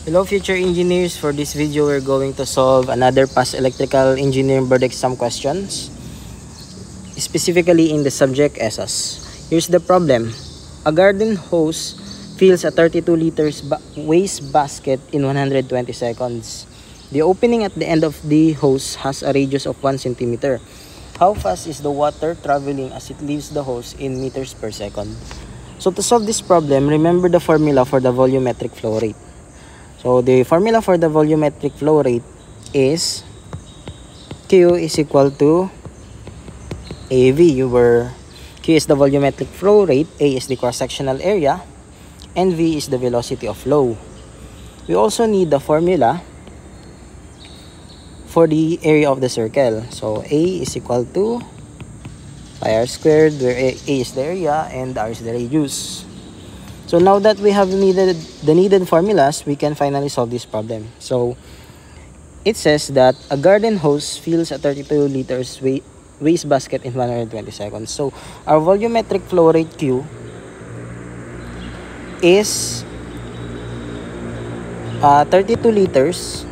Hello future engineers, for this video we're going to solve another past electrical engineering board exam questions, specifically in the subject ESAs. Here's the problem. A garden hose fills a 32 liters waste basket in 120 seconds. The opening at the end of the hose has a radius of 1 centimeter. How fast is the water traveling as it leaves the hose in meters per second? So to solve this problem, remember the formula for the volumetric flow rate. So the formula for the volumetric flow rate is Q is equal to AV, where Q is the volumetric flow rate, A is the cross-sectional area, and V is the velocity of flow. We also need the formula for the area of the circle. So A is equal to pi r squared, where A is the area and R is the radius. So now that we have the needed formulas, we can finally solve this problem. So it says that a garden hose fills a 32 liters waste basket in 120 seconds. So our volumetric flow rate Q is 32 liters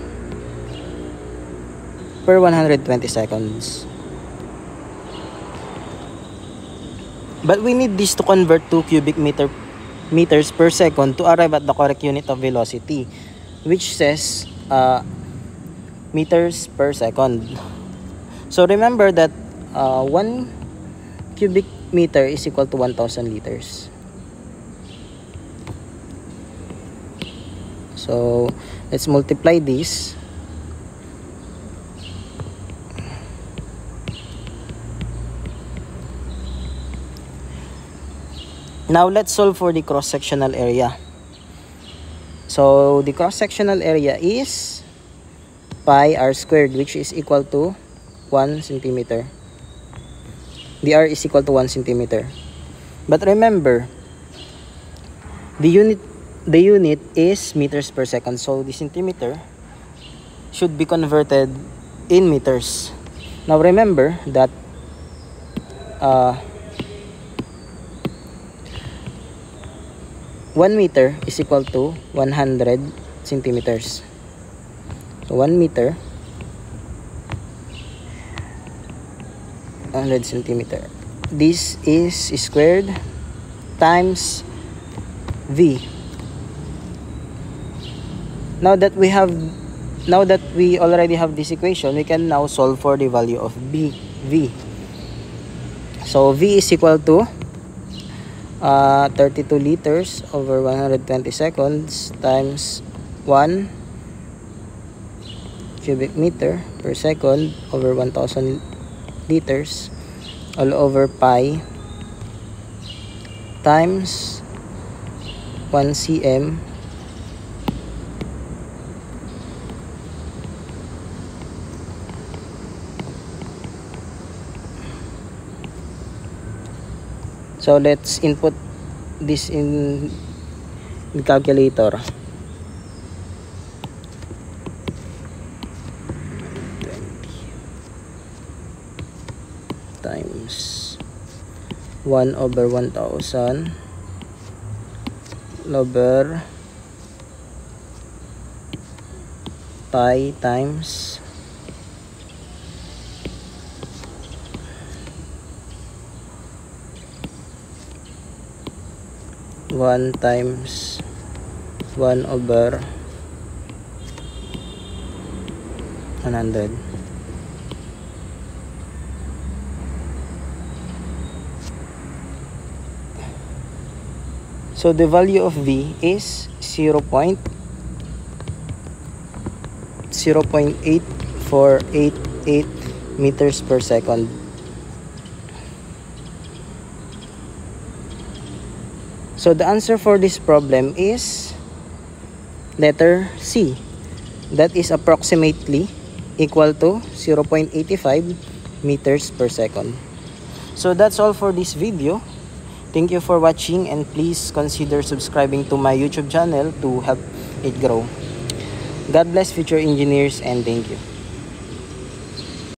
per 120 seconds. But we need this to convert to cubic meters per second to arrive at the correct unit of velocity, which says meters per second. So remember that 1 cubic meter is equal to 1,000 liters. So let's multiply this. Now let's solve for the cross-sectional area. So the cross-sectional area is pi r squared, which is equal to 1 centimeter. The r is equal to 1 centimeter. But remember, the unit is meters per second. So the centimeter should be converted in meters. Now remember that 1 meter is equal to 100 centimeters. So 1 meter, 100 centimeter. This is squared times V. Now that we already have this equation, we can now solve for the value of V. So V is equal to 32 liters over 120 seconds times 1 cubic meter per second over 1,000 liters all over pi times 1 cm So let's input this in the calculator. 20 times 1 over 1,000 over pi times 1 times 1 over 100. So the value of V is 0.8488 meters per second. So the answer for this problem is letter C. That is approximately equal to 0.85 meters per second. So that's all for this video. Thank you for watching, and please consider subscribing to my YouTube channel to help it grow. God bless future engineers, and thank you.